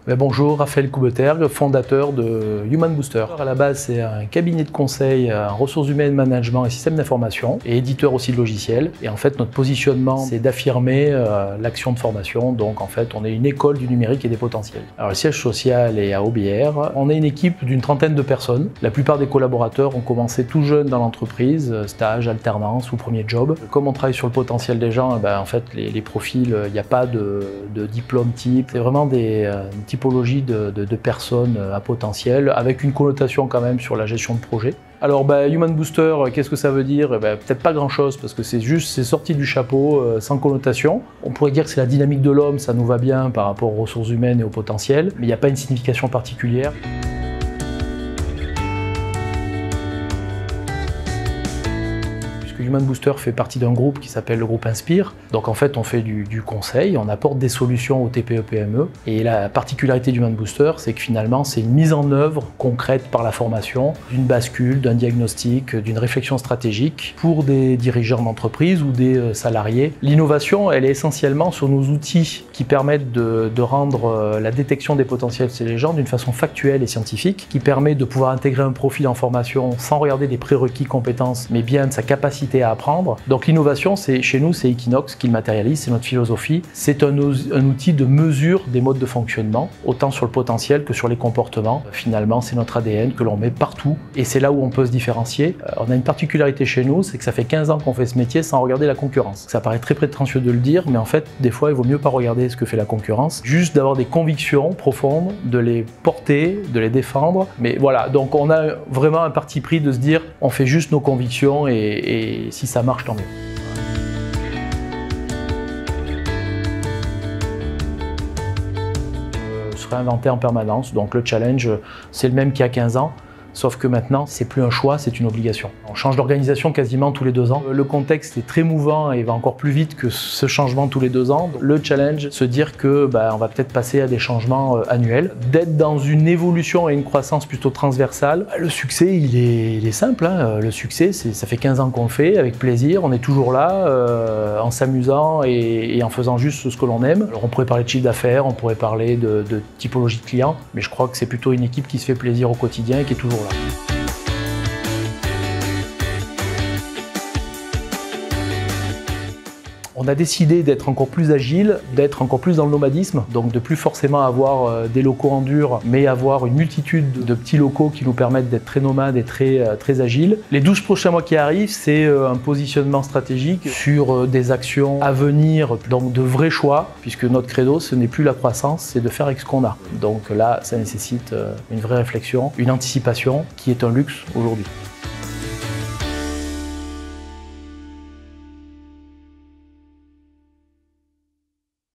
Bonjour, Raphaël Coubetergue, fondateur de Human Booster. À la base, c'est un cabinet de conseil en ressources humaines, management et système d'information, et éditeur aussi de logiciels. Et en fait, notre positionnement, c'est d'affirmer l'action de formation. Donc en fait, on est une école du numérique et des potentiels. Alors le siège social est à Aubière. On est une équipe d'une trentaine de personnes. La plupart des collaborateurs ont commencé tout jeunes dans l'entreprise, stage, alternance ou premier job. Comme on travaille sur le potentiel des gens, en fait, les profils, il n'y a pas de diplôme type. C'est vraiment une typologie de personnes à potentiel, avec une connotation quand même sur la gestion de projet. Alors Human Booster, qu'est-ce que ça veut dire? Peut-être pas grand-chose, parce que c'est sorti du chapeau, sans connotation. On pourrait dire que c'est la dynamique de l'homme, ça nous va bien par rapport aux ressources humaines et au potentiel, mais il n'y a pas une signification particulière. Human Booster fait partie d'un groupe qui s'appelle le groupe Inspire. Donc en fait, on fait du conseil, on apporte des solutions aux TPE-PME. Et la particularité du Human Booster, c'est que finalement, c'est une mise en œuvre concrète par la formation, d'une bascule, d'un diagnostic, d'une réflexion stratégique pour des dirigeants d'entreprise ou des salariés. L'innovation, elle est essentiellement sur nos outils qui permettent de rendre la détection des potentiels chez les gens d'une façon factuelle et scientifique, qui permet de pouvoir intégrer un profil en formation sans regarder des prérequis compétences, mais bien de sa capacité à apprendre. Donc l'innovation, chez nous, c'est Equinox qui le matérialise, c'est notre philosophie. C'est un outil de mesure des modes de fonctionnement, autant sur le potentiel que sur les comportements. Finalement, c'est notre ADN que l'on met partout et c'est là où on peut se différencier. On a une particularité chez nous, c'est que ça fait 15 ans qu'on fait ce métier sans regarder la concurrence. Ça paraît très prétentieux de le dire, mais en fait, des fois, il vaut mieux pas regarder ce que fait la concurrence, juste d'avoir des convictions profondes, de les porter, de les défendre. Mais voilà, donc on a vraiment un parti pris de se dire, on fait juste nos convictions et si ça marche, tant mieux. Se réinventer en permanence, donc le challenge, c'est le même qu'il y a 15 ans. Sauf que maintenant, c'est plus un choix, c'est une obligation. On change d'organisation quasiment tous les 2 ans. Le contexte est très mouvant et va encore plus vite que ce changement tous les 2 ans. Le challenge, se dire que on va peut-être passer à des changements annuels, d'être dans une évolution et une croissance plutôt transversale. Le succès, il est simple. Le succès, ça fait 15 ans qu'on le fait, avec plaisir. On est toujours là, en s'amusant et en faisant juste ce que l'on aime. Alors on pourrait parler de chiffre d'affaires, on pourrait parler de typologie de clients, mais je crois que c'est plutôt une équipe qui se fait plaisir au quotidien et qui est toujours là. On a décidé d'être encore plus agile, d'être encore plus dans le nomadisme, donc de plus forcément avoir des locaux en dur, mais avoir une multitude de petits locaux qui nous permettent d'être très nomades et très agiles. Les 12 prochains mois qui arrivent, c'est un positionnement stratégique sur des actions à venir, donc de vrais choix, puisque notre credo, ce n'est plus la croissance, c'est de faire avec ce qu'on a. Donc là, ça nécessite une vraie réflexion, une anticipation qui est un luxe aujourd'hui.